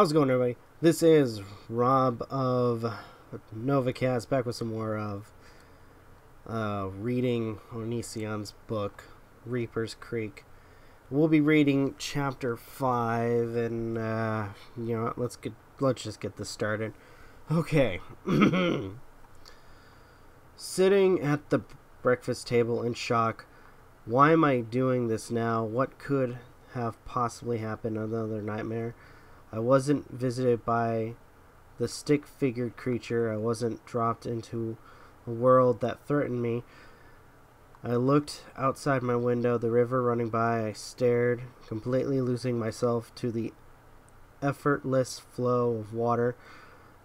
How's it going, everybody? This is Rob of NovaCast, back with some more of reading Onision's book, Reaper's Creek. We'll be reading chapter 5, and let's just get this started. Okay. Sitting at the breakfast table in shock. Why am I doing this now? What could have possibly happened? Another nightmare? I wasn't visited by the stick-figured creature. I wasn't dropped into a world that threatened me. I looked outside my window, the river running by. I stared, completely losing myself to the effortless flow of water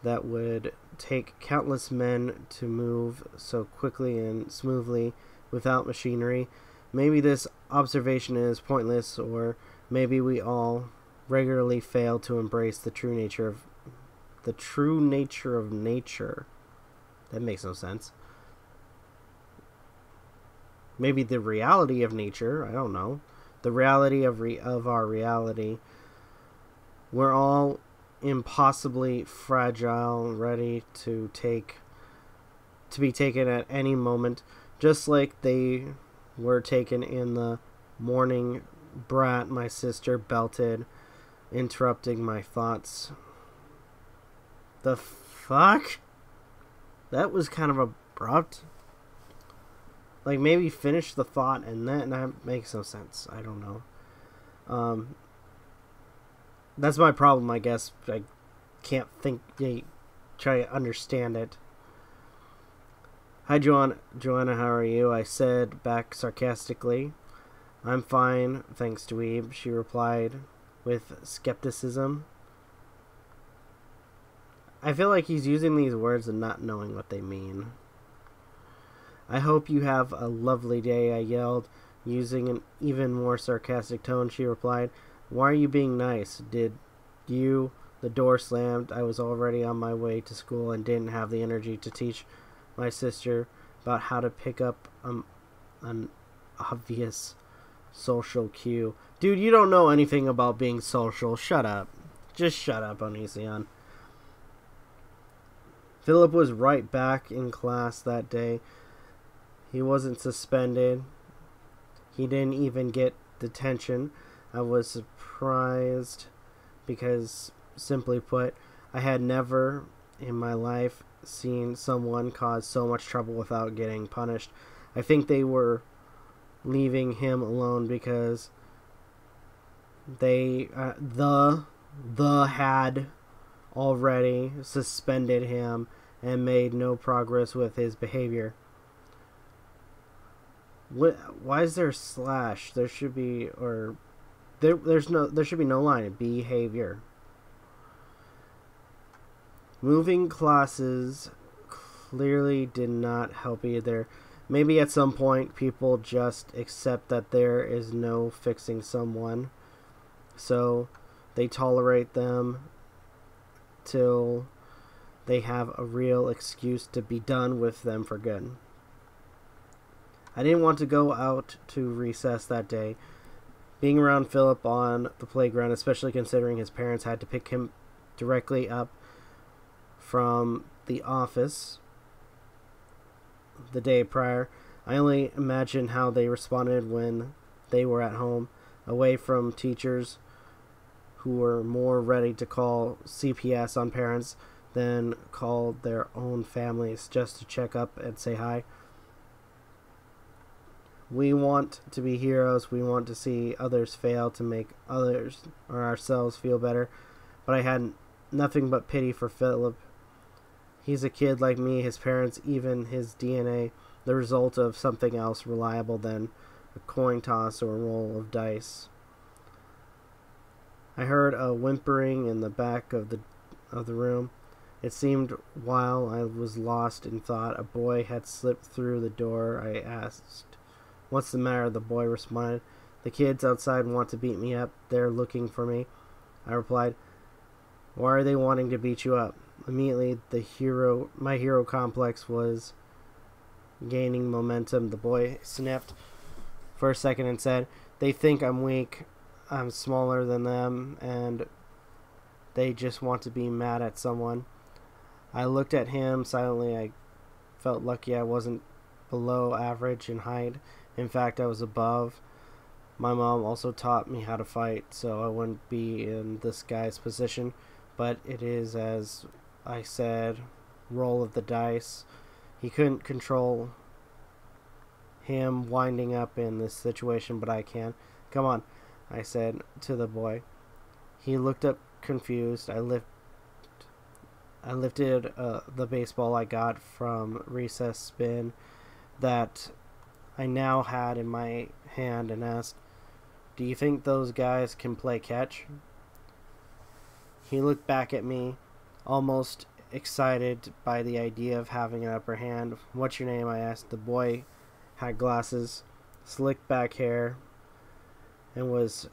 that would take countless men to move so quickly and smoothly without machinery. Maybe this observation is pointless, or maybe we all regularly fail to embrace the true nature of nature. That makes no sense. Maybe the reality of nature. I don't know. The reality of our reality. We're all impossibly fragile, ready to be taken at any moment, just like they were taken in the morning. Brat, my sister, belted, interrupting my thoughts. The fuck? That was kind of abrupt. Like, maybe finish the thought and that makes no sense. I don't know. That's my problem, I guess. I can't try to understand it. Hi, Joanna, how are you? I said back sarcastically. I'm fine, thanks, dweeb, she replied with skepticism. I feel like he's using these words and not knowing what they mean. I hope you have a lovely day, I yelled, using an even more sarcastic tone. She replied, why are you being nice? Did you? The door slammed. I was already on my way to school and didn't have the energy to teach my sister about how to pick up an obvious social cue. Dude, you don't know anything about being social. Shut up. Just shut up, Onision. Philip was right back in class that day. He wasn't suspended. He didn't even get detention. I was surprised because, simply put, I had never in my life seen someone cause so much trouble without getting punished. I think they were leaving him alone because they had already suspended him and made no progress with his behavior. Why is there a slash? There should be, or there should be no line. Behavior. Moving classes clearly did not help either. Maybe at some point people just accept that there is no fixing someone, so they tolerate them till they have a real excuse to be done with them for good. I didn't want to go out to recess that day. Being around Philip on the playground, especially considering his parents had to pick him directly up from the office the day prior. I only imagine how they responded when they were at home, away from teachers who were more ready to call CPS on parents than call their own families just to check up and say hi. We want to be heroes. We want to see others fail to make others or ourselves feel better. But I had nothing but pity for Philip. He's a kid like me, his parents, even his DNA, the result of something else reliable than a coin toss or a roll of dice. I heard a whimpering in the back of the room. It seemed while I was lost in thought, a boy had slipped through the door. I asked, what's the matter? The boy responded, the kids outside want to beat me up. They're looking for me. I replied, why are they wanting to beat you up? Immediately, my hero complex was gaining momentum. The boy sniffed for a second and said, they think I'm weak. I'm smaller than them, and They just want to be mad at someone. I looked at him silently. I felt lucky I wasn't below average in height. In fact, I was above. My mom also taught me how to fight, so I wouldn't be in this guy's position. But it is, as I said, roll of the dice. He couldn't control him winding up in this situation, but I can. Come on, I said to the boy. He looked up confused. I lifted the baseball I got from recess spin that I now had in my hand and asked, "Do you think those guys can play catch?" He looked back at me, almost excited by the idea of having an upper hand. "What's your name?" I asked. The boy had glasses, slicked back hair, and was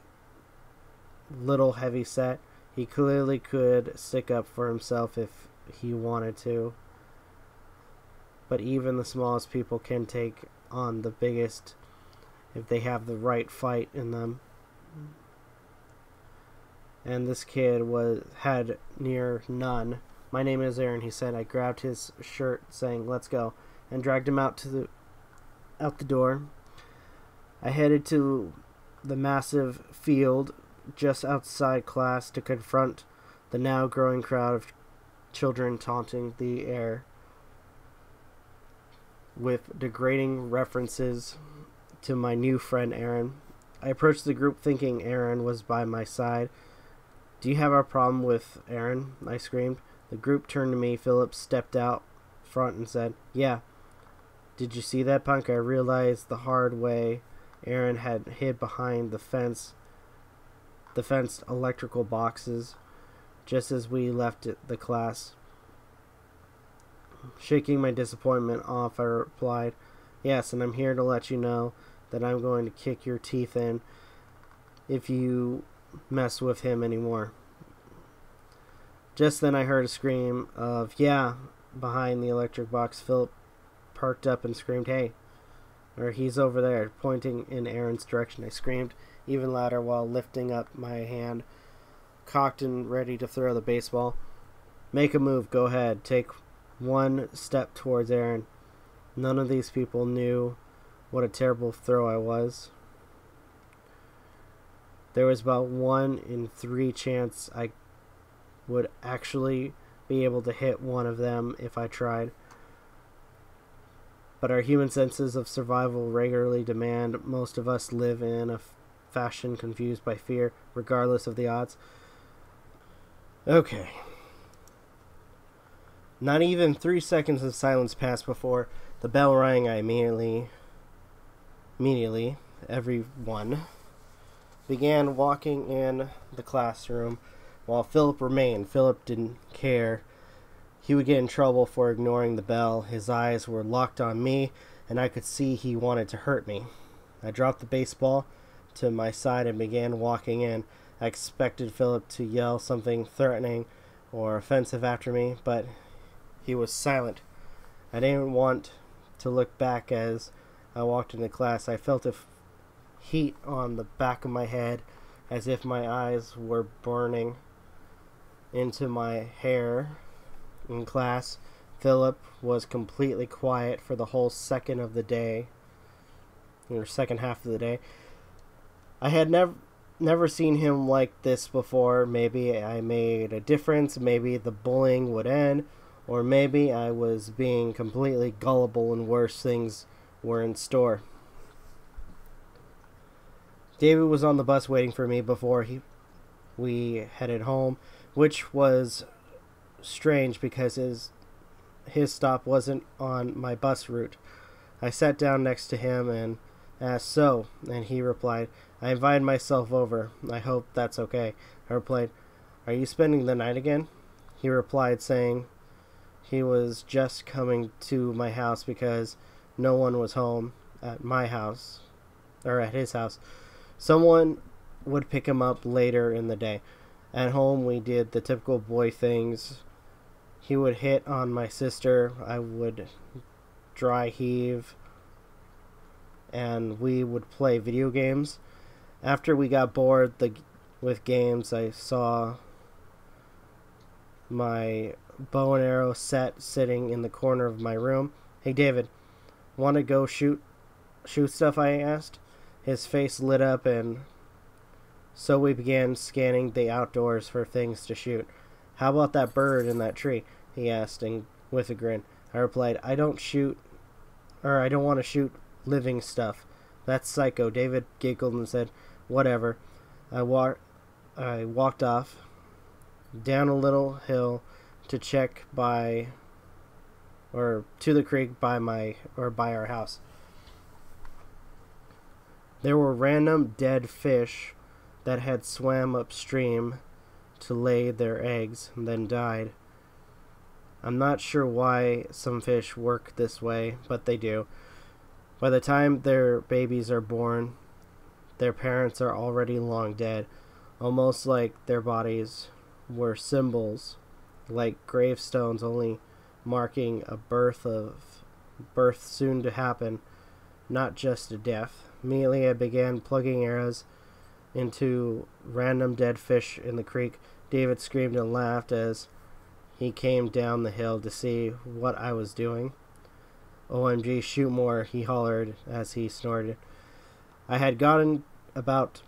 little heavy set. He clearly could stick up for himself if he wanted to. But even the smallest people can take on the biggest if they have the right fight in them. And this kid had near none. "My name is Aaron," he said. I grabbed his shirt, saying, "Let's go," and dragged him out the door. I headed to the massive field just outside class to confront the now growing crowd of children taunting the air with degrading references to my new friend Aaron. I approached the group thinking Aaron was by my side. "Do you have a problem with Aaron?" I screamed. The group turned to me. Philip stepped out front and said, "Yeah. Did you see that punk?" I realized the hard way Aaron had hid behind the fenced electrical boxes just as we left the class. Shaking my disappointment off, I replied, "Yes, and I'm here to let you know that I'm going to kick your teeth in if you mess with him anymore." Just then I heard a scream of "yeah" behind the electric box. Philip perked up and screamed, "Hey," or "he's over there," pointing in Aaron's direction. I screamed even louder while lifting up my hand, cocked and ready to throw the baseball. "Make a move, go ahead. Take one step towards Aaron." None of these people knew what a terrible throw I was. There was about 1 in 3 chance I would actually be able to hit one of them if I tried. But our human senses of survival regularly demand most of us live in a fashion confused by fear, regardless of the odds. Okay. Not even 3 seconds of silence passed before the bell rang. I immediately, everyone began walking in the classroom while Philip remained. Philip didn't care. He would get in trouble for ignoring the bell. His eyes were locked on me, and I could see he wanted to hurt me. I dropped the baseball to my side and began walking in. I expected Philip to yell something threatening or offensive after me, but he was silent. I didn't want to look back as I walked into class. I felt a heat on the back of my head, as if my eyes were burning into my hair. In class, Philip was completely quiet for the whole second half of the day. I had never seen him like this before. Maybe I made a difference. Maybe the bullying would end. Or maybe I was being completely gullible and worse things were in store. David was on the bus waiting for me before we headed home, which was strange because his stop wasn't on my bus route. I sat down next to him and asked, "So?" And he replied, "I invited myself over. I hope that's okay." I replied, "Are you spending the night again?" He replied, saying he was just coming to my house because no one was home at my house, or at his house. Someone would pick him up later in the day. At home, we did the typical boy things. He would hit on my sister, I would dry heave, and we would play video games. After we got bored with games, I saw my bow and arrow set sitting in the corner of my room. "Hey, David, want to go shoot stuff?" I asked. His face lit up, and so we began scanning the outdoors for things to shoot. "How about that bird in that tree?" he asked, and with a grin. I replied, I don't want to shoot living stuff. That's psycho." David giggled and said, "Whatever." I walked off down a little hill to the creek by our house. There were random dead fish that had swam upstream to lay their eggs and then died. I'm not sure why some fish work this way, but they do. By the time their babies are born, their parents are already long dead, almost like their bodies were symbols, like gravestones, only marking a birth soon to happen, not just a death. Immediately I began plugging arrows into random dead fish in the creek. David screamed and laughed as he came down the hill to see what I was doing. "OMG, shoot more," he hollered as he snorted. I had gotten about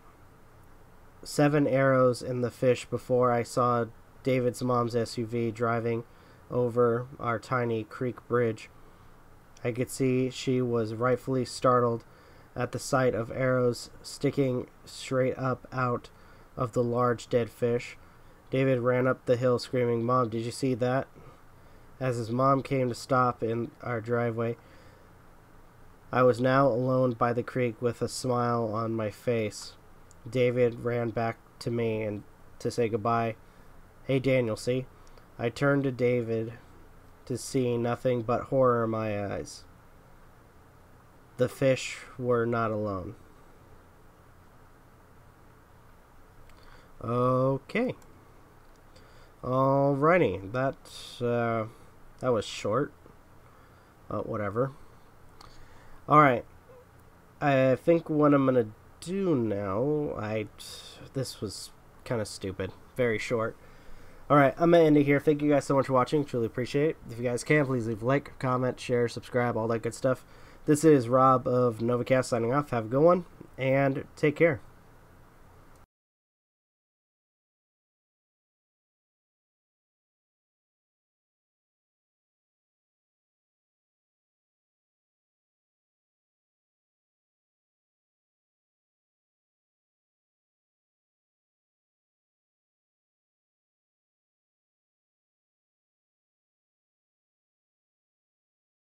7 arrows in the fish before I saw David's mom's SUV driving over our tiny creek bridge. I could see she was rightfully startled at the sight of arrows sticking straight up out of the large dead fish. David ran up the hill screaming, "Mom, did you see that?" As his mom came to stop in our driveway, I was now alone by the creek with a smile on my face. David ran back to me and to say goodbye. "Hey, Daniel, see?" I turned to David to see nothing but horror in my eyes. The fish were not alone. Okay. Alrighty. That was short. Whatever. Alright. I think what I'm going to do now... This was kind of stupid. Very short. Alright, I'm going to end it here. Thank you guys so much for watching. Truly appreciate it. If you guys can, please leave a like, comment, share, subscribe, all that good stuff. This is Rob of NovaCast signing off. Have a good one, and take care.